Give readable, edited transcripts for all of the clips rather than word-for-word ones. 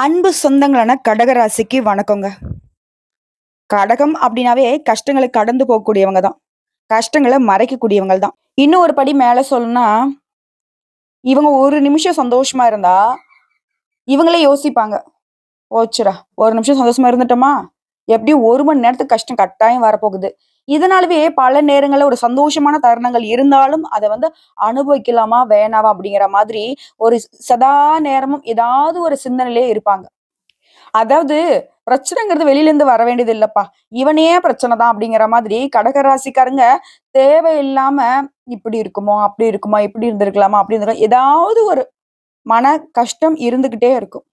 அன்பு சொந்தங்களான கடகராசிக்கு வணக்கங்க. கடகம் அப்படின்னாவே கஷ்டங்களை கடந்து போகக்கூடியவங்க தான். கஷ்டங்களை மறைக்கக்கூடியவங்க தான். இன்னும் ஒரு படி மேல சொல்லணும்னா, இவங்க ஒரு நிமிஷம் சந்தோஷமா இருந்தா, இவங்களே யோசிப்பாங்க. போச்சுடா, ஒரு நிமிஷம் சந்தோஷமா இருந்துட்டோமா, எப்படியும் 1 மணி நேரத்துக்கு கஷ்டம் கட்டாயம் வரப்போகுது. இதனாலவே பல நேரங்கள்ல ஒரு சந்தோஷமான தருணங்கள் இருந்தாலும், அத அனுபவிக்கலாமா, வேணாவா அப்படிங்கிற மாதிரி ஒரு சதா நேரமும் ஏதாவது ஒரு சிந்தனையிலே இருப்பாங்க. அதாவது பிரச்சனைங்கிறது வெளியில இருந்து வர வேண்டியது இல்லப்பா. இவனே பிரச்சனை தான் அப்படிங்கிற மாதிரி கடகராசிக்காரங்க தேவையில்லாம இப்படி இருக்குமோ, அப்படி இருக்குமா, இப்படி இருந்திருக்கலாமா, அப்படி இருந்திருக்கலாம். ஏதாவது ஒரு மன கஷ்டம் இருந்துகிட்டே இருக்கும்.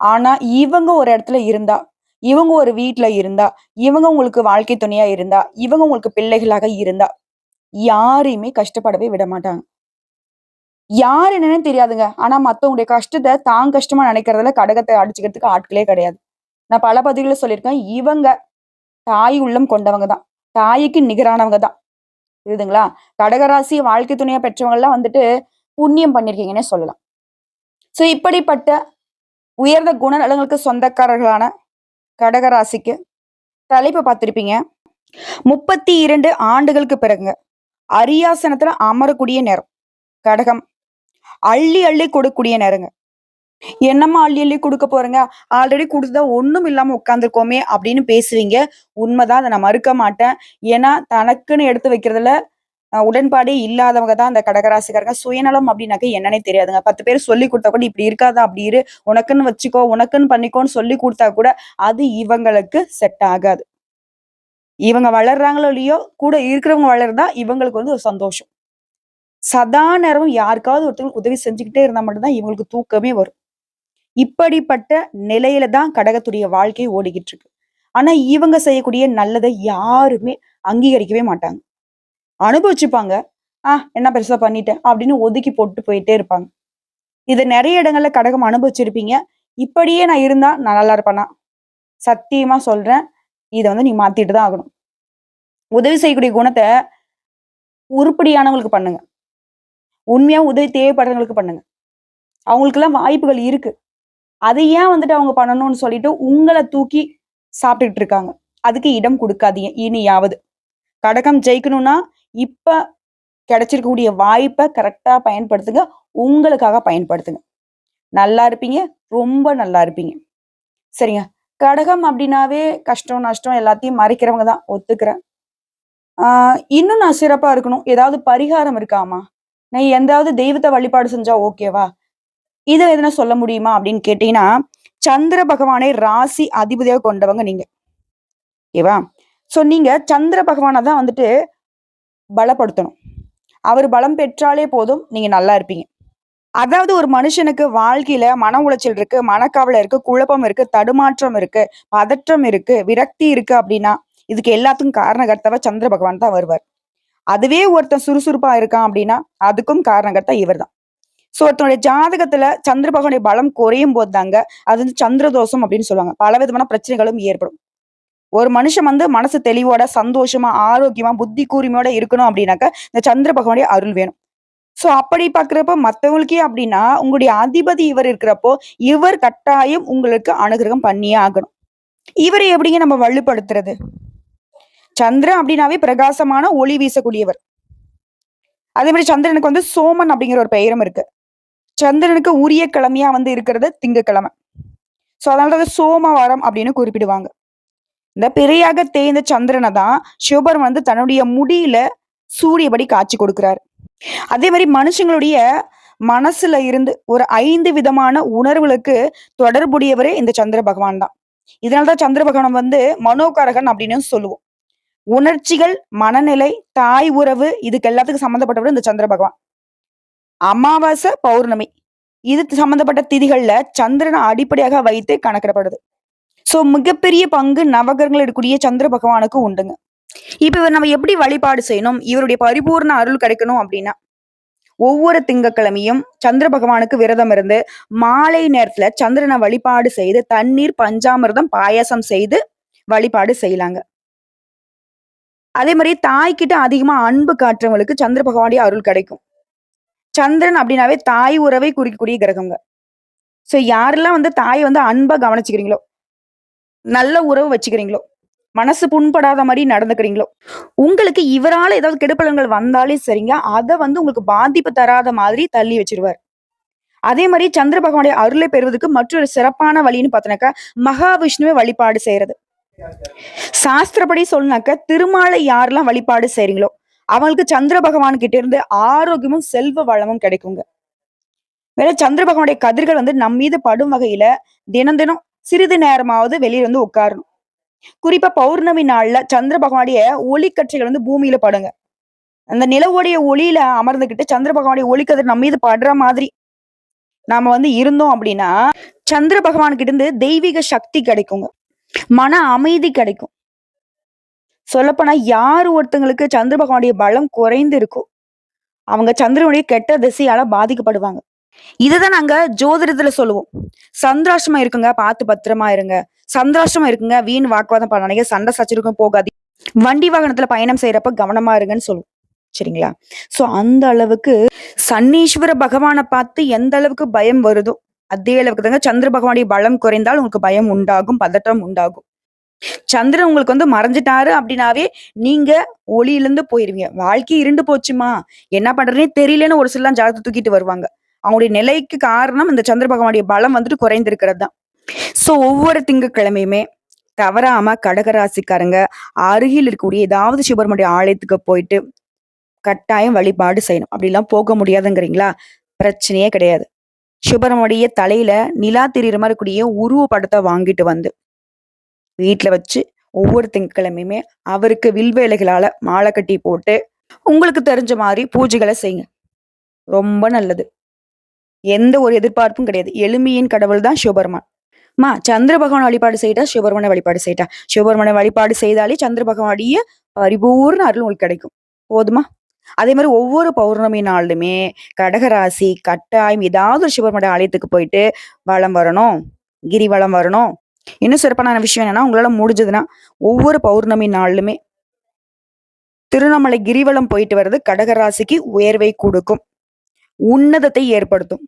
ஆனா இவங்க ஒரு இடத்துல இருந்தா, இவங்க ஒரு வீட்ல இருந்தா, இவங்க உங்களுக்கு வாழ்க்கை துணையா இருந்தா, இவங்க உங்களுக்கு பிள்ளைகளாக இருந்தா, யாரையுமே கஷ்டப்படவே விட மாட்டாங்க. யார் என்னன்னே தெரியாதுங்க. ஆனா மத்தவங்களுடைய கஷ்டத்த தான் கஷ்டமா நினைக்கிறதுல கடகத்த அடிச்சுக்கிறதுக்கு ஆட்களே கிடையாது. நான் பல பதிவுகள்ல சொல்லியிருக்கேன். இவங்க தாய் உள்ளம் கொண்டவங்க தான். தாய்க்கு நிகரானவங்க தான். புரியுதுங்களா? கடகராசி வாழ்க்கை துணையா பெற்றவங்கலாம் புண்ணியம் பண்ணியிருக்கீங்கன்னே சொல்லலாம். சோ இப்படிப்பட்ட உயர்ந்த குணநலங்களுக்கு சொந்தக்காரர்களான கடகராசிக்கு தலைப்பு பார்த்திருப்பீங்க. 32 ஆண்டுகளுக்கு பிறகுங்க. அரியாசனத்துல அமரக்கூடிய நேரம். கடகம். அள்ளி அள்ளி கொடுக்கக்கூடிய நேரங்க. என்னம்மா அள்ளி அள்ளி குடுக்க போறேங்க? ஆல்ரெடி குடுத்துதான் ஒண்ணும் இல்லாம உட்கார்ந்துருக்கோமே அப்படின்னு பேசுவீங்க. உண்மைதான். அத நான் மறுக்க மாட்டேன். ஏன்னா, தனக்குன்னு எடுத்து வைக்கிறதுல உடன்பாடே இல்லாதவங்க தான் அந்த கடகராசிக்காரங்க. சுயநலம் அப்படின்னாக்க என்னன்னே தெரியாதுங்க. 10 பேர் சொல்லிக் குடுத்தா கூட இப்படி இருக்காத, அப்படி இரு. உனக்குன்னு வச்சுக்கோ, உனக்குன்னு பண்ணிக்கோன்னு சொல்லிக் குடுத்தா கூட, அது இவங்களுக்கு செட் ஆகாது. இவங்க வளர்றாங்களோ இல்லையோ, கூட இருக்கிறவங்க வளர்ந்தா இவங்களுக்கு ஒரு சந்தோஷம். சதா நேரமும் யாருக்காவது ஒருத்தவங்களுக்கு உதவி செஞ்சுக்கிட்டே இருந்தா மட்டும் தான் இவங்களுக்கு தூக்கமே வரும். இப்படிப்பட்ட நிலையில தான் கடகத்துடைய வாழ்க்கை ஓடிக்கிட்டு இருக்கு. ஆனா இவங்க செய்யக்கூடிய நல்லதை யாருமே அங்கீகரிக்கவே மாட்டாங்க. அனுபவிச்சுப்பாங்க. என்ன பெருசா பண்ணிட்டேன் அப்படின்னு ஒதுக்கி போட்டு போயிட்டே இருப்பாங்க. இது நெறைய இடங்கள்ல கடகம் அனுபவிச்சிருப்பீங்க. இப்படியே நான் இருந்தா நான் நல்லா இருப்பேனா? சத்தியமா சொல்றேன். இத நீ மாத்திட்டு தான் ஆகணும். உதவி செய்யக்கூடிய குணத்த உருப்படியானவங்களுக்கு பண்ணுங்க. உண்மையா உதவி தேவைப்படுறவங்களுக்கு பண்ணுங்க. அவங்களுக்கெல்லாம் வாய்ப்புகள் இருக்கு. அதை ஏன் அவங்க பண்ணணும்னு சொல்லிட்டு உங்கள தூக்கி சாப்பிட்டுட்டு இருக்காங்க. அதுக்கு இடம் குடுக்காதீங்க இனியாவது. கடகம் ஜெயிக்கணும்னா, இப்ப கிடைச்சிருக்கக்கூடிய வாய்ப்ப கரெக்ட்டா பயன்படுத்துங்க. உங்களுக்காக பயன்படுத்துங்க. நல்லா இருப்பீங்க. ரொம்ப நல்லா இருப்பீங்க. சரிங்க. கடகம் அப்டின்னாவே கஷ்டம், நஷ்டம் எல்லாத்தையும் மறைக்கிறவங்க தான் ஒத்துக்கிறேன். ஆ இன்னும் நான் சிறப்பா இருக்கணும். ஏதாவது பரிகாரம் இருக்காமா? நான் எந்தாவது தெய்வத்த வழிபாடு செஞ்சா ஓகேவா? இத எதுனா சொல்ல முடியுமா? அப்படின்னு கேட்டீங்கன்னா, சந்திர பகவானை ராசி அதிபதியா கொண்டவங்க நீங்க. ஓகேவா? சோ நீங்க சந்திர பகவான தான் பலப்படுத்தணும். அவர் பலம் பெற்றாலே போதும், நீங்க நல்லா இருப்பீங்க. அதாவது ஒரு மனுஷனுக்கு வாழ்க்கையில மன உளைச்சல் இருக்கு, மனக்கவலை இருக்கு, குழப்பம் இருக்கு, தடுமாற்றம் இருக்கு, பதற்றம் இருக்கு, விரக்தி இருக்கு அப்படின்னா, இதுக்கு எல்லாத்துக்கும் காரணகர்த்தாவா சந்திர பகவான் தான் வருவார். அதுவே ஒருத்தன் சுறுசுறுப்பா இருக்கான் அப்படின்னா, அதுக்கும் காரணகர்த்தா இவர்தான். சோ ஒருத்தனுடைய ஜாதகத்துல சந்திர பகவானுடைய பலம் குறையும் போது தாங்க, அது சந்திர தோஷம் அப்படின்னு சொல்லுவாங்க. பலவிதமான பிரச்சனைகளும் ஏற்படும். ஒரு மனுஷன் மனசு தெளிவோட, சந்தோஷமா, ஆரோக்கியமா, புத்தி கூர்மையோட இருக்கணும் அப்படின்னாக்க, இந்த சந்திர பகவானுடைய அருள் வேணும். சோ அப்படி பார்க்கிறப்ப மத்தவங்களுக்கே அப்படின்னா, உங்களுடைய அதிபதி இவர் இருக்கிறப்போ, இவர் கட்டாயம் உங்களுக்கு அனுகிரகம் பண்ணியே ஆகணும். இவரை எப்படிங்க நம்ம வலுப்படுத்துறது? சந்திரன் அப்படின்னாவே பிரகாசமான ஒளி வீசக்கூடியவர். அதே மாரி சந்திரனுக்கு சோமன் அப்படிங்கிற ஒரு பெயரும் இருக்கு. சந்திரனுக்கு உரிய கிழமையா இருக்கிறது திங்கட்கிழமை. சோ அதனால சோமவாரம் அப்படின்னு குறிப்பிடுவாங்க. இந்த பிறையாக தேய்ந்த சந்திரனை தான் சிவபெருமான் தன்னுடைய முடியில சூரியபடி காட்சி கொடுக்கிறார். அதே மாதிரி மனுஷங்களுடைய மனசுல இருந்து ஒரு 5 விதமான உணர்வுகளுக்கு தொடர்புடையவரே இந்த சந்திர பகவான் தான். இதனாலதான் சந்திர பகவான் மனோகாரகன் அப்படின்னு சொல்லுவோம். உணர்ச்சிகள், மனநிலை, தாய் உறவு இதுக்கு எல்லாத்துக்கும் சம்மந்தப்பட்டவர் இந்த சந்திர பகவான். அமாவாசை, பௌர்ணமி இது சம்பந்தப்பட்ட திதிகள்ல சந்திரனை அடிப்படையாக வைத்து கணக்கிடப்படுது. சோ மிகப்பெரிய பங்கு நவகிரகங்கள் எடுக்கக்கூடிய சந்திர பகவானுக்கு உண்டுங்க. இப்ப இவர் நம்ம எப்படி வழிபாடு செய்யணும்? இவருடைய பரிபூர்ண அருள் கிடைக்கணும் அப்படின்னா, ஒவ்வொரு திங்கட்கிழமையும் சந்திர பகவானுக்கு விரதம் இருந்து, மாலை நேரத்துல சந்திரனை வழிபாடு செய்து, தண்ணீர், பஞ்சாமிர்தம், பாயாசம் செய்து வழிபாடு செய்யலாங்க. அதே மாதிரி தாய்கிட்ட அதிகமா அன்பு காட்டுறவங்களுக்கு சந்திர பகவானுடைய அருள் கிடைக்கும். சந்திரன் அப்படின்னாவே தாய் உறவை குறிக்கக்கூடிய கிரகங்க. சோ யாரெல்லாம் வந்து தாய வந்து அன்பா கவனிச்சுக்கிறீங்களோ, நல்ல உறவு வச்சுக்கிறீங்களோ, மனசு புண்படாத மாரி நடந்துக்கிறீங்களோ, உங்களுக்கு இவரால ஏதாவது கெடுபலன்கள் வந்தாலே சரிங்க, அத வந்து உங்களுக்கு பாதிப்பு தராத மாதிரி தள்ளி வச்சுருவாரு. அதே மாரி சந்திர பகவானுடைய அருளை பெறுவதற்கு மற்றொரு சிறப்பான வழின்னு பார்த்தோம்னாக்கா, மகாவிஷ்ணுவ வழிபாடு செய்றது. சாஸ்திரப்படி சொல்லனாக்க, திருமாலை யாரெல்லாம் வழிபாடு செய்றீங்களோ, அவங்களுக்கு சந்திர பகவான் கிட்ட இருந்து ஆரோக்கியமும், செல்வ வளமும் கிடைக்குங்க. வேற சந்திர பகவானுடைய கதிர்கள் வந்து நம் மீது படும் வகையில தினம் தினம் சிறிது நேரமாவது வெளிய வந்து உட்காரணும். குறிப்பா பௌர்ணமி நாள்ல சந்திர பகவானுடைய ஒளிக்கற்றைகள் வந்து பூமியில படுங்க. அந்த நிலவுடைய ஒளியில அமர்ந்துகிட்டு சந்திர பகவானுடைய ஒளிக்கதிர் நம்ம மீது படுற மாதிரி நாம வந்து இருந்தோம் அப்படின்னா, சந்திர பகவான் கிட்ட இருந்து தெய்வீக சக்தி கிடைக்குங்க. மன அமைதி கிடைக்கும். சொல்லப்போனா யார் ஒருத்தங்களுக்கு சந்திர பகவானுடைய பலம் குறைந்து இருக்கோ, அவங்க சந்திரனுடைய கெட்ட திசையால பாதிக்கப்படுவாங்க. இதுதான் நாங்க ஜோதிடத்துல சொல்லுவோம். சந்திராஷ்டமம் இருக்குங்க, பார்த்து பத்திரமா இருங்க. சந்திராஷ்டமம் இருக்குங்க, வீண் வாக்குவாதம் பண்ணாதீங்க, சண்டை சச்சரவுக்கும் போகாதீங்க. வண்டி வாகனத்துல பயணம் செய்யறப்ப கவனமா இருங்கன்னு சொல்லுவோம். சரிங்களா? சோ அந்த அளவுக்கு சன்னீஸ்வர பகவான பார்த்து எந்த அளவுக்கு பயம் வருதோ, அதே அளவுக்கு தாங்க சந்திர பகவானுடைய பலம் குறைந்தால் உங்களுக்கு பயம் உண்டாகும், பதட்டம் உண்டாகும். சந்திரன் உங்களுக்கு வந்து மறைஞ்சிட்டாரு அப்படின்னாவே, நீங்க ஒளியிலருந்து போயிருவீங்க. வாழ்க்கை இருண்டு போச்சுமா, என்ன பண்றதுன்னே தெரியலன்னு ஒரு சிலர்லாம் ஜாதகத்த தூக்கிட்டு வருவாங்க. அவங்களுடைய நிலைக்கு காரணம் இந்த சந்திர பகவானுடைய பலம் வந்துட்டு குறைந்திருக்கிறது தான். சோ ஒவ்வொரு திங்கட்கிழமையுமே தவறாம கடகராசிக்காரங்க அருகில் இருக்கக்கூடிய ஏதாவது சிவபெருமானுடைய ஆலயத்துக்கு போயிட்டு கட்டாயம் வழிபாடு செய்யணும். அப்படிலாம் போக முடியாதுங்கிறீங்களா? பிரச்சனையே கிடையாது. சிவபெருமானுடைய தலையில நிலா தெரியிற மாரி கூடிய உருவ படத்த வாங்கிட்டு வந்து வீட்ல வச்சு ஒவ்வொரு திங்கட்கிழமையுமே அவருக்கு வில்வ இலைகளால மாலை கட்டி போட்டு, உங்களுக்கு தெரிஞ்ச மாரி பூஜைகள செய்யுங்க. ரொம்ப நல்லது. எந்த ஒரு எதிர்பார்ப்பும் கிடையாது. எளிமையின் கடவுள் தான் சிவபெருமான். சந்திர பகவான் வழிபாடு செய்யிட்டா, சிவபெருமான வழிபாடு செய்யிட்டா. சிவபெருமான வழிபாடு செய்தாலே சந்திர பகவானுடைய பரிபூர்ண அருள் உங்களுக்கு கிடைக்கும். போதுமா? அதே மாரி ஒவ்வொரு பௌர்ணமி நாளுமே கடகராசி கட்டாயம் ஏதாவது ஒரு சிவபெருமானுடைய ஆலயத்துக்கு போயிட்டு வலம் வரணும். கிரிவலம் வரணும். இன்னும் சிறப்பான விஷயம் என்னன்னா, உங்களால முடிஞ்சதுன்னா, ஒவ்வொரு பௌர்ணமி நாளுமே திருவண்ணாமலை கிரிவலம் போயிட்டு வர்றது கடகராசிக்கு உயர்வை குடுக்கும். உன்னதத்தை ஏற்படுத்தும்.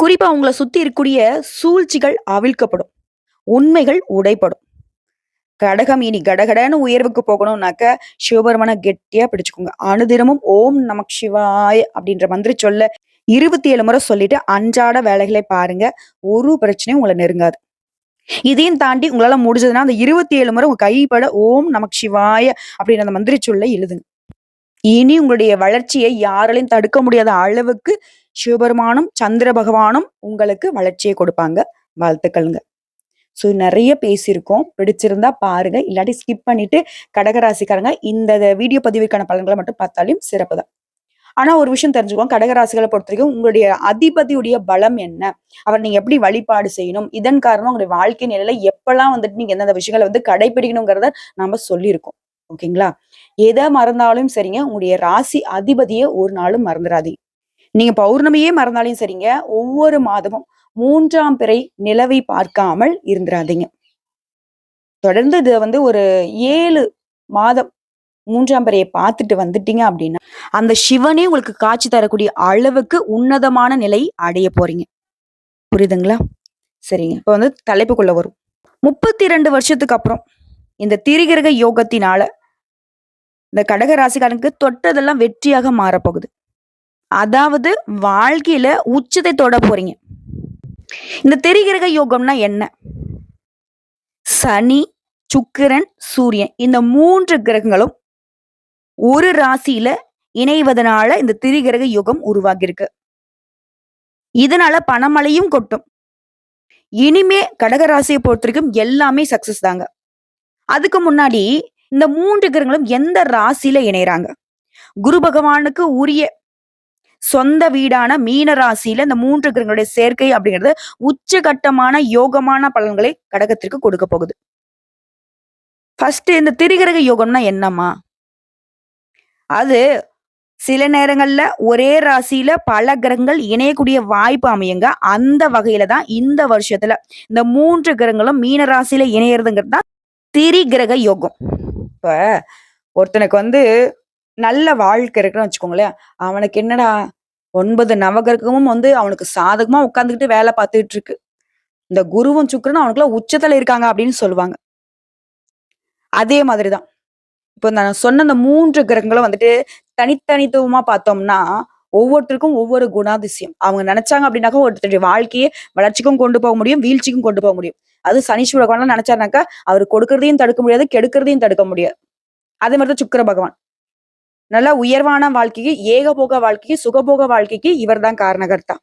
குறிப்பா உங்கள சுத்தி இருக்கக்கூடிய சூழ்ச்சிகள் அவிழ்க்கப்படும். உண்மைகள் உடைப்படும். கடகம் இனி கடகடன்னு உயர்வுக்கு போகணும்னாக்க, சிவபெருமான கெட்டியா பிடிச்சுக்கோங்க. அனுதினமும் ஓம் நமக் சிவாய அப்படின்ற மந்திர சொல்ல 27 முறை சொல்லிட்டு அன்றாட வேலைகளை பாருங்க. ஒரு பிரச்சனையும் உங்கள நெருங்காது. இதையும் தாண்டி உங்களால முடிஞ்சதுன்னா, அந்த 27 முறை உங்க கைப்பட ஓம் நமக் சிவாய அப்படின்ற அந்த மந்திர சொல்ல எழுதுங்க. இனி உங்களுடைய வளர்ச்சியை யாராலையும் தடுக்க முடியாத அளவுக்கு சிவபெருமானும், சந்திர பகவானும் உங்களுக்கு வளர்ச்சியை கொடுப்பாங்க. வாழ்த்துக்கள்ங்க. ஸோ நெறைய பேசியிருக்கோம். பிடிச்சிருந்தா பாருங்க. இல்லாட்டி ஸ்கிப் பண்ணிட்டு கடகராசிக்காரங்க இந்த வீடியோ பதிவிற்கான பலன்கள மட்டும் பார்த்தாலும் சிறப்பு தான். ஆனா ஒரு விஷயம் தெரிஞ்சுக்கோங்க. கடகராசிகள பொறுத்தவரைக்கும் உங்களுடைய அதிபதியுடைய பலம் என்ன? அவர நீங்க எப்படி வழிபாடு செய்யணும்? இதன் காரணமா உங்களுடைய வாழ்க்கை நிலையில எப்பலாம் வந்துட்டு நீங்க எந்தெந்த விஷயங்கள வந்து கடைபிடிக்கணுங்கிறத நாம சொல்லியிருக்கோம். ஓகேங்களா? எத மறந்தாலும் சரிங்க, உங்களுடைய ராசி அதிபதிய ஒரு நாளும் மறந்துறாதீங்க. நீங்க பௌர்ணமியே மறந்தாலும் சரிங்க, ஒவ்வொரு மாதமும் 3ஆம் பிறை நிலவை பார்க்காமல் இருந்துறாதீங்க. தொடர்ந்து இத வந்து ஒரு 7 மாதம் 3ஆம் பிறைய பார்த்துட்டு வந்துட்டீங்க அப்படின்னா, அந்த சிவனே உங்களுக்கு காட்சி தரக்கூடிய அளவுக்கு உன்னதமான நிலை அடைய போறீங்க. புரியுதுங்களா? சரிங்க. இப்ப வந்து தலைப்புக்குள்ள வரும். 32 வருஷத்துக்கு அப்புறம் இந்த திரிகிரக யோகத்தினால இந்த கடக ராசிக்காரனுக்கு தொட்டதெல்லாம் வெற்றியாக மாறப்போகுது. அதாவது வாழ்க்கையில உச்சத்தை தொட போறீங்க. இந்த திரிகிரக யோகம்னா என்ன? சனி, சுக்கிரன், சூரியன் இந்த 3 கிரகங்களும் ஒரு ராசியில இணைவதனால இந்த திரிகிரக யுகம் உருவாகியிருக்கு. இதனால பணமழையும் கொட்டும். இனிமே கடகராசியை பொறுத்தவரைக்கும் எல்லாமே சக்சஸ் தாங்க. அதுக்கு முன்னாடி இந்த 3 கிரகங்களும் எந்த ராசியில இணையறாங்க? குரு பகவானுக்கு உரிய சொந்த வீடான மீன ராசியில இந்த 3 கிரகங்களுடைய சேர்க்கை அப்படிங்கிறது உச்சகட்டமான யோகமான பலன்களை கடகத்திற்கு கொடுக்க போகுது. ஃபர்ஸ்ட் இந்த திரிகிரக யோகம்னா என்னம்மா? அது சில நேரங்கள்ல ஒரே ராசியில பல கிரகங்கள் இணையக்கூடிய வாய்ப்பு அமையுங்க. அந்த வகையில தான் இந்த வருஷத்துல இந்த 3 கிரகங்களும் மீன ராசியில இணையறதுங்கிறது தான் திரிகிரக யோகம். இப்ப ஒருத்தனுக்கு வந்து நல்ல வாழ்க்கை இருக்குன்னு வச்சுக்கோங்களேன். அவனுக்கு என்னடா 9 நவகிரகமும் வந்து அவனுக்கு சாதகமா உட்கார்ந்துகிட்டு வேலை பார்த்துட்டு இருக்கு. இந்த குருவும் சுக்கிரனும் அவனுக்குள்ள உச்சத்துல இருக்காங்க அப்படின்னு சொல்லுவாங்க. அதே மாதிரிதான். இப்போ நான் சொன்ன இந்த 3 கிரகங்களும் வந்துட்டு தனித்தனித்துவமா பார்த்தோம்னா, ஒவ்வொருத்தருக்கும் ஒவ்வொரு குணாதிசயம். அவங்க நினைச்சாங்க அப்படின்னாக்கா ஒருத்தருடைய வாழ்க்கைய வளர்ச்சிக்கும் கொண்டு போக முடியும், வீழ்ச்சிக்கும் கொண்டு போக முடியும். அது சனீஸ்வர பகவான்லாம் நினைச்சாருனாக்கா, அவரு கொடுக்கிறதையும் தடுக்க முடியாது, கெடுக்கிறதையும் தடுக்க முடியாது. அதே மாரி தான் சுக்கிர பகவான். நல்லா உயர்வான வாழ்க்கைக்கு, ஏகபோக வாழ்க்கைக்கு, சுகபோக வாழ்க்கைக்கு இவர்தான் காரணகர்த்தா.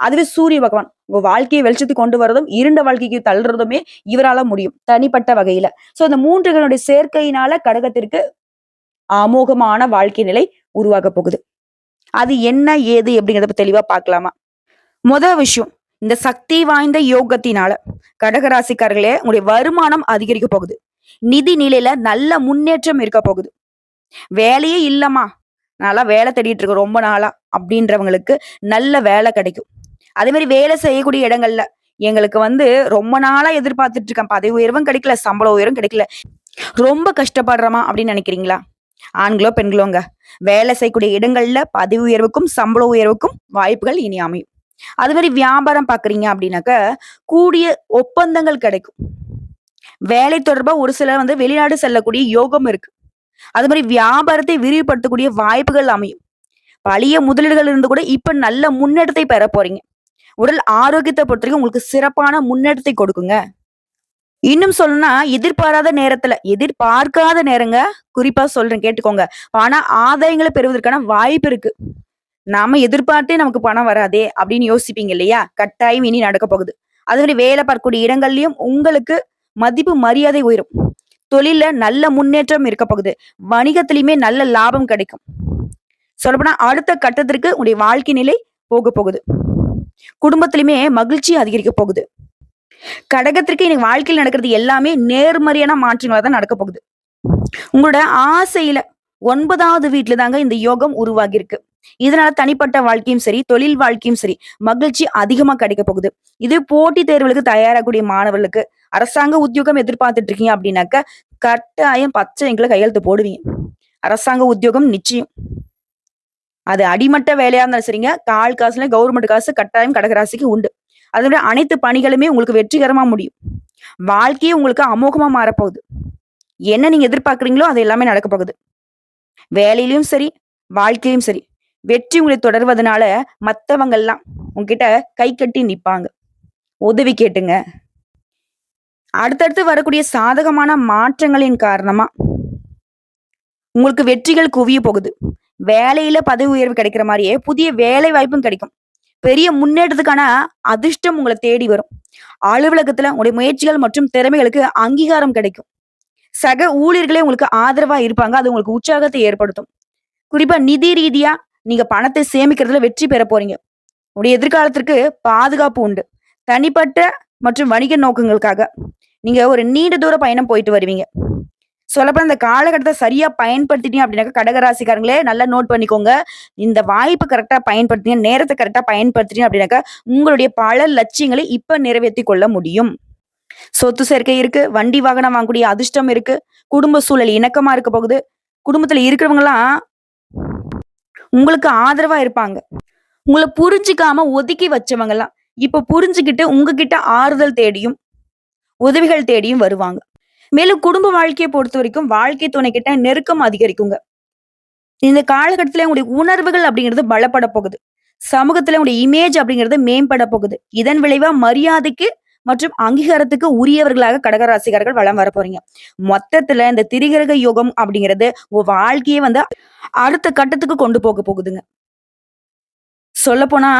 அதுவே சூரிய பகவான் உங்க வாழ்க்கையை வெளிச்சத்துக்கு கொண்டு வரதும், இருண்ட வாழ்க்கைக்கு தள்ளுறதுமே இவரால முடியும். தனிப்பட்ட வகையில. சோ இந்த 3 சேர்க்கையினால கடகத்திற்கு அமோகமான வாழ்க்கை நிலை உருவாக போகுது. அது என்ன ஏது அப்படிங்கிறத தெளிவா பார்க்கலாமா? முதல் விஷயம், இந்த சக்தி வாய்ந்த யோகத்தினால கடகராசிக்காரர்களே உங்களுடைய வருமானம் அதிகரிக்க போகுது. நிதி நிலையில நல்ல முன்னேற்றம் இருக்க போகுது. வேலையே இல்லம்மா, நான்லாம் வேலை தேடிட்டு இருக்கேன் ரொம்ப நாளா அப்படின்றவங்களுக்கு நல்ல வேலை கிடைக்கும். அதே மாதிரி வேலை செய்யக்கூடிய இடங்கள்ல எங்களுக்கு ரொம்ப நாளா எதிர்பார்த்துட்டு இருக்கேன், பதவி உயர்வும் கிடைக்கல, சம்பள உயர்வும் கிடைக்கல, ரொம்ப கஷ்டப்படுறோமா அப்படின்னு நினைக்கிறீங்களா? ஆண்களோ பெண்களோங்க, வேலை செய்யக்கூடிய இடங்கள்ல பதவி உயர்வுக்கும் சம்பள உயர்வுக்கும் வாய்ப்புகள் இனி அமையும். அது மாதிரி வியாபாரம் பாக்குறீங்க அப்படின்னாக்க கூடிய ஒப்பந்தங்கள் கிடைக்கும். வேலை தொடர்பா ஒரு சிலர் வெளிநாடு செல்லக்கூடிய யோகம் இருக்கு. அது மாதிரி வியாபாரத்தை விரிவுபடுத்தக்கூடிய வாய்ப்புகள் அமையும். பழைய முதலீடுகள் இருந்து கூட இப்ப நல்ல முன்னேற்றத்தை பெற போறீங்க. உடல் ஆரோக்கியத்தை பொறுத்த வரைக்கும் உங்களுக்கு சிறப்பான முன்னேற்றத்தை கொடுக்குங்க. இன்னும் சொல்லணும்னா எதிர்பாராத நேரத்துல, எதிர்பார்க்காத நேரங்க, குறிப்பா சொல்றேன் கேட்டுக்கோங்க. ஆனா ஆதாயங்களை பெறுவதற்கான வாய்ப்பு இருக்கு. நாம எதிர்பார்த்தே நமக்கு பணம் வராதே அப்படின்னு யோசிப்பீங்க இல்லையா? கட்டாயம் இனி நடக்க போகுது. அது மாதிரி வேலை பார்க்கக்கூடிய இடங்கள்லயும் உங்களுக்கு மதிப்பு மரியாதை உயரும். தொழில்ல நல்ல முன்னேற்றம் இருக்க போகுது. வணிகத்திலயுமே நல்ல லாபம் கிடைக்கும். சொல்லப்போனா அடுத்த கட்டத்திற்கு உங்களுடைய வாழ்க்கை நிலை போக போகுது. குடும்பத்திலுமே மகிழ்ச்சி அதிகரிக்க போகுது. கடகத்திற்கு இன்னைக்கு வாழ்க்கையில் நடக்கிறது எல்லாமே நேர்மறையான மாற்றங்களா தான் நடக்க போகுது. உங்களோட ஆசையில 9வது வீட்டுல தாங்க இந்த யோகம் உருவாகி இருக்கு. இதனால தனிப்பட்ட வாழ்க்கையும் சரி, தொழில் வாழ்க்கையும் சரி, மகிழ்ச்சி அதிகமா கிடைக்க போகுது. இது போட்டித் தேர்வுகளுக்கு தயாராகக்கூடிய மாணவர்களுக்கு, அரசாங்க உத்தியோகம் எதிர்பார்த்துட்டு இருக்கீங்க அப்படின்னாக்க கட்டாயம் பச்சை இங்குல கையெழுத்து போடுவீங்க. அரசாங்க உத்தியோகம் நிச்சயம். அது அடிமட்ட வேலையா இருந்தாலும் சரிங்க, கால் காசுல கவர்மெண்ட் காசு கட்டாயம் கடகராசிக்கு உண்டு. அதோட அனைத்து பணிகளுமே உங்களுக்கு வெற்றிகரமா முடியும். வாழ்க்கையே உங்களுக்கு அமோகமா மாறப்போகுது. என்ன நீங்க எதிர்பார்க்குறீங்களோ அது எல்லாமே நடக்க போகுது. வேலையிலயும் சரி, வாழ்க்கையிலும் சரி, வெற்றி உங்களை தொடர்வதனால மத்தவங்க எல்லாம் உங்ககிட்ட கை கட்டி நிப்பாங்க. உதவி கேட்டுங்க. அடுத்தடுத்து வரக்கூடிய சாதகமான மாற்றங்களின் காரணமா உங்களுக்கு வெற்றிகள் குவிய போகுது. வேலையில பதவி உயர்வு கிடைக்கிற மாதிரியே புதிய வேலை வாய்ப்பும் கிடைக்கும். பெரிய முன்னேற்றத்துக்கான அதிர்ஷ்டம் உங்களை தேடி வரும். அலுவலகத்துல உங்களுடைய முயற்சிகள் மற்றும் திறமைகளுக்கு அங்கீகாரம் கிடைக்கும். சக ஊழியர்களே உங்களுக்கு ஆதரவா இருப்பாங்க. அது உங்களுக்கு உற்சாகத்தை ஏற்படுத்தும். குறிப்பா நிதி ரீதியா நீங்க பணத்தை சேமிக்கிறதுல வெற்றி பெற போறீங்க. உங்களுடைய எதிர்காலத்திற்கு பாதுகாப்பு உண்டு. தனிப்பட்ட மற்றும் வணிக நோக்கங்களுக்காக நீங்க ஒரு நீண்ட தூர பயணம் போயிட்டு வருவீங்க. சொல்லப்போனா இந்த காலகட்டத்தை சரியா பயன்படுத்திட்டீங்க அப்படின்னாக்க கடகராசிக்காரங்களே நல்லா நோட் பண்ணிக்கோங்க. இந்த வாய்ப்பு கரெக்டா பயன்படுத்திங்க, நேரத்தை கரெக்டா பயன்படுத்திட்டீங்க அப்படின்னாக்க உங்களுடைய பல லட்சியங்களை இப்ப நிறைவேற்றி கொள்ள முடியும். சொத்து சேர்க்கை இருக்கு, வண்டி வாகனம் வாங்கக்கூடிய அதிர்ஷ்டம் இருக்கு, குடும்ப சூழல் இணக்கமா இருக்க போகுது. குடும்பத்துல இருக்கிறவங்க எல்லாம் உங்களுக்கு ஆதரவா இருப்பாங்க. உங்களை புரிஞ்சுக்காம ஒதுக்கி வச்சவங்க எல்லாம் இப்ப புரிஞ்சுக்கிட்டு உங்ககிட்ட ஆறுதல் தேடியும் உதவிகள் தேடியும் வருவாங்க. மேலும் குடும்ப வாழ்க்கையை பொறுத்த வரைக்கும் வாழ்க்கை துணை கிட்ட நெருக்கம் அதிகரிக்குங்க. இந்த காலகட்டத்துல உங்களுடைய உணர்வுகள் அப்படிங்கிறது பலப்பட போகுது. சமூகத்துல உங்களுடைய இமேஜ் அப்படிங்கிறது மேம்பட போகுது. இதன் விளைவா மரியாதைக்கு மற்றும் அங்கீகாரத்துக்கு உரியவர்களாக கடகராசிக்காரர்கள் வலம் வர போறீங்க. மொத்தத்துல இந்த திரிகிரக யோகம் அப்படிங்கிறது உங்க வாழ்க்கையை அடுத்த கட்டத்துக்கு கொண்டு போக போகுதுங்க. சொல்லப்போனா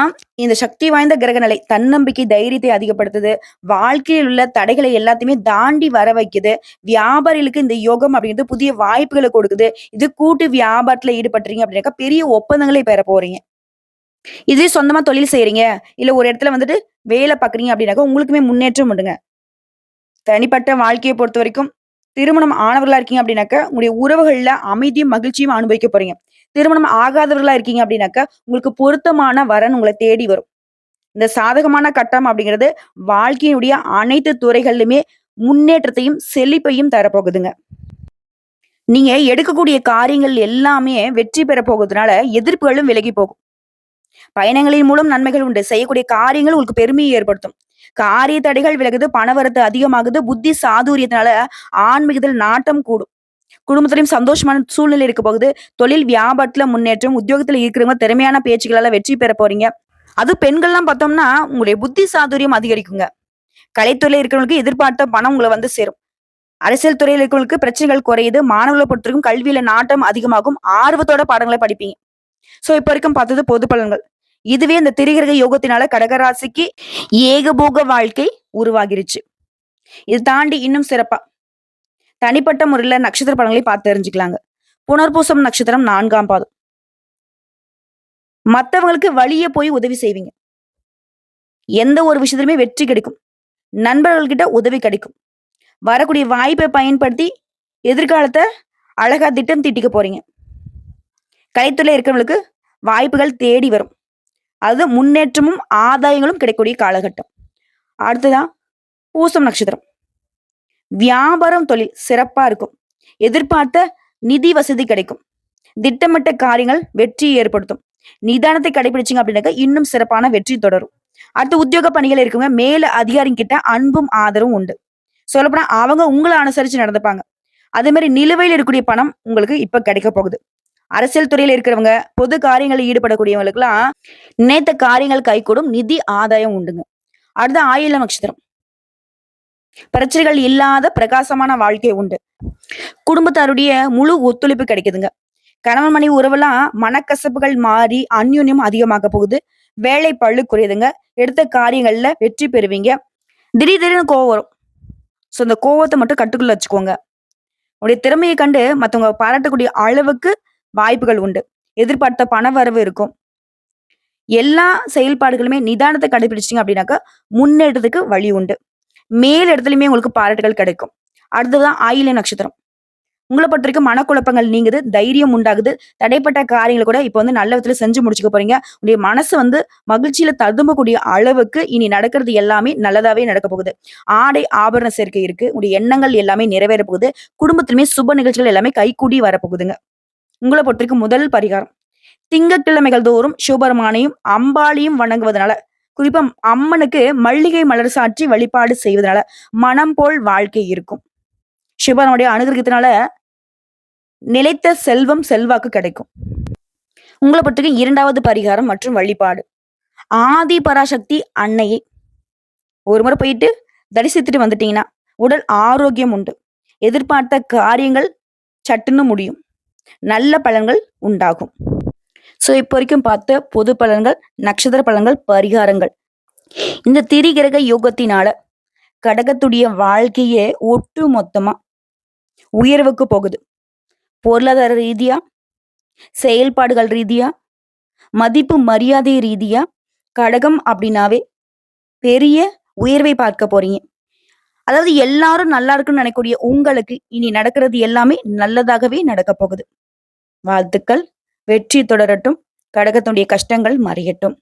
இந்த சக்தி வாய்ந்த கிரக நிலை தன்னம்பிக்கை, தைரியத்தை அதிகப்படுத்துது. வாழ்க்கையில் உள்ள தடைகளை எல்லாத்தையுமே தாண்டி வர வைக்குது. வியாபாரிகளுக்கு இந்த யோகம் அப்படிங்கிறது புதிய வாய்ப்புகளை கொடுக்குது. இது கூட்டு வியாபாரத்துல ஈடுபட்டுறீங்க அப்படின்னாக்கா பெரிய ஒப்பந்தங்களை பெற போறீங்க. இதே சொந்தமா தொழில் செய்யறீங்க, இல்ல ஒரு இடத்துல வேலை பாக்குறீங்க அப்படின்னாக்கா உங்களுக்குமே முன்னேற்றம் உண்டுங்க. தனிப்பட்ட வாழ்க்கையை பொறுத்த வரைக்கும் திருமணம் ஆனவர்களா இருக்கீங்க அப்படின்னாக்க உங்களுடைய உறவுகள்ல அமைதியும் மகிழ்ச்சியும் அனுபவிக்க போறீங்க. திருமணம் ஆகாதவர்களா இருக்கீங்க அப்படின்னாக்க உங்களுக்கு பொருத்தமான வரன் உங்களை தேடி வரும். இந்த சாதகமான கட்டம் அப்படிங்கிறது வாழ்க்கையினுடைய அனைத்து துறைகளிலுமே முன்னேற்றத்தையும் செழிப்பையும் தரப்போகுதுங்க. நீங்க எடுக்கக்கூடிய காரியங்கள் எல்லாமே வெற்றி பெற போகுதுனால எதிர்ப்புகளும் விலகி போகும். பயணங்களின் மூலம் நன்மைகள் உண்டு. செய்யக்கூடிய காரியங்கள் உங்களுக்கு பெருமையை ஏற்படுத்தும். காரிய தடைகள் விலகுது, பணவரத்து அதிகமாகுது, புத்தி சாதுரியத்தினால ஆன்மீகத்தில் நாட்டம் கூடும். குடும்பத்திலயும் சந்தோஷமான சூழ்நிலை இருக்க போகுது. தொழில் வியாபாரத்துல முன்னேற்றம், உத்தியோகத்துல இருக்கிறவங்க திறமையான பேச்சுக்களால வெற்றி பெற போறீங்க. அதுவும் பெண்கள்லாம் பார்த்தோம்னா, உங்களுடைய புத்தி சாதுரியம் அதிகரிக்குங்க. கலைத்துறையில இருக்கிறவங்களுக்கு எதிர்பார்த்த பணம் உங்கள வந்து சேரும். அரசியல் துறையில இருக்கிறவங்களுக்கு பிரச்சனைகள் குறையுது. மாணவர்களை பொறுத்தவரைக்கும் கல்வியில நாட்டம் அதிகமாகும். ஆர்வத்தோட பாடங்களை படிப்பீங்க. சோ இப்ப வரைக்கும் பார்த்தது பொது பலன்கள். இதுவே இந்த திரிகிரக யோகத்தினால கடகராசிக்கு ஏகபோக வாழ்க்கை உருவாகிருச்சு. இது தாண்டி இன்னும் சிறப்பா தனிப்பட்ட முறையில நட்சத்திர பலன்களை பார்த்து தெரிஞ்சுக்கலாங்க. புனர்பூசம் நட்சத்திரம் 4ஆம் பாதம். மத்தவங்களுக்கு வழிய போய் உதவி செய்வீங்க. எந்த ஒரு விஷயத்திலுமே வெற்றி கிடைக்கும். நண்பர்கள்கிட்ட உதவி கிடைக்கும். வரக்கூடிய வாய்ப்பை பயன்படுத்தி எதிர்காலத்தை அழகா திட்டம் தீட்டிக்க போறீங்க. கலைத்துறையில இருக்கிறவங்களுக்கு வாய்ப்புகள் தேடி வரும். அது முன்னேற்றமும் ஆதாயங்களும் கிடைக்கக்கூடிய காலகட்டம். அடுத்ததான் பூசம் நட்சத்திரம். வியாபாரம் தொழில் சிறப்பா இருக்கும். எதிர்பார்த்த நிதி வசதி கிடைக்கும். திட்டமிட்ட காரியங்கள் வெற்றியை ஏற்படுத்தும். நிதானத்தை கடைபிடிச்சிங்க அப்படின்னாக்க இன்னும் சிறப்பான வெற்றி தொடரும். அடுத்து உத்தியோக பணிகள் இருக்குங்க. மேல அதிகாரிங்க கிட்ட அன்பும் ஆதரவும் உண்டு. சொல்லப்போனா அவங்க உங்களை அனுசரிச்சு நடந்துப்பாங்க. அதே மாதிரி நிலுவையில் இருக்கக்கூடிய பணம் உங்களுக்கு இப்ப கிடைக்க போகுது. அரசியல் துறையில இருக்கிறவங்க, பொது காரியங்களில் ஈடுபடக்கூடியவங்களுக்கு எல்லாம் நினைத்த காரியங்கள் கைகூடும். நிதி ஆதாயம் உண்டுங்க. அடுத்த ஆயில்யம் நட்சத்திரம். பிரச்சனைகள் இல்லாத பிரகாசமான வாழ்க்கை உண்டு. குடும்பத்தாருடைய முழு ஒத்துழைப்பு கிடைக்குதுங்க. கணவன் மனைவி உறவெல்லாம் மனக்கசப்புகள் மாறி அந்யோன்யம் அதிகமாக போகுது. வேலை பளு குறையுதுங்க. எடுத்த காரியங்கள்ல வெற்றி பெறுவீங்க. திடீர்னு கோவம் வரும். சோ இந்த கோவத்தை மட்டும் கட்டுக்குள்ள வச்சுக்கோங்க. உங்களுடைய திறமையை கண்டு மத்தவங்க பாராட்டக்கூடிய அளவுக்கு வாய்ப்புகள் உண்டு. எதிர்பார்த்த பண வரவு இருக்கும். எல்லா செயல்பாடுகளுமே நிதானத்தை கடைபிடிச்சிங்க அப்படின்னாக்கா முன்னேற்றத்துக்கு வழி உண்டு. மேல் இடத்துலயுமே உங்களுக்கு பாராட்டுகள் கிடைக்கும். அடுத்ததுதான் ஆயில்ய நட்சத்திரம். உங்களை பொறுத்த வரைக்கும் மனக்குழப்பங்கள் நீங்குது, தைரியம் உண்டாகுது. தடைப்பட்ட காரியங்களை கூட இப்ப வந்து நல்ல விதத்துல செஞ்சு முடிச்சுக்க போறீங்க. உங்களுடைய மனசு வந்து மகிழ்ச்சியில ததும்பக்கூடிய அளவுக்கு இனி நடக்கிறது எல்லாமே நல்லதாவே நடக்க போகுது. ஆடை ஆபரண சேர்க்கை இருக்கு. உங்களுடைய எண்ணங்கள் எல்லாமே நிறைவேற போகுது. குடும்பத்திலுமே சுப நிகழ்ச்சிகள் எல்லாமே கைகூடி வரப்போகுதுங்க. உங்களை பொறுத்த வரைக்கும் முதல் பரிகாரம் திங்கட்கிழமைகள் தோறும் சிவபெருமானையும் அம்பாளையும் வணங்குவதனால, குறிப்பா அம்மனுக்கு மல்லிகை மலர் சாற்றி வழிபாடு செய்வதனால மனம் போல் வாழ்க்கை இருக்கும். சிவனுடைய அனுகிரகத்தினால நிலைத்த செல்வம் செல்வாக்கு கிடைக்கும். உங்களை பொறுத்தவரைக்கும் 2வது பரிகாரம் மற்றும் வழிபாடு ஆதி பராசக்தி அன்னையை ஒரு முறை போயிட்டு தரிசித்துட்டு வந்துட்டீங்கன்னா உடல் ஆரோக்கியம் உண்டு. எதிர்பார்த்த காரியங்கள் சட்டுன்னு முடியும். நல்ல பலன்கள் உண்டாகும். சோ இப்ப வரைக்கும் பார்த்த பொது பலன்கள், நட்சத்திர பலன்கள், பரிகாரங்கள். இந்த திரிகிரக யோகத்தினால கடகத்துடைய வாழ்க்கையே ஒட்டு மொத்தமா உயர்வுக்கு போகுது. பொருளாதார ரீதியா, செயல்பாடுகள் ரீதியா, மதிப்பு மரியாதை ரீதியா கடகம் அப்படின்னாவே பெரிய உயர்வை பார்க்க போறீங்க. அதாவது எல்லாரும் நல்லா இருக்குன்னு நினைக்கக்கூடிய உங்களுக்கு இனி நடக்கிறது எல்லாமே நல்லதாகவே நடக்க போகுது. வாழ்த்துக்கள். வெற்றி தொடரட்டும். கடகத்துடைய கஷ்டங்கள் மறையட்டும்.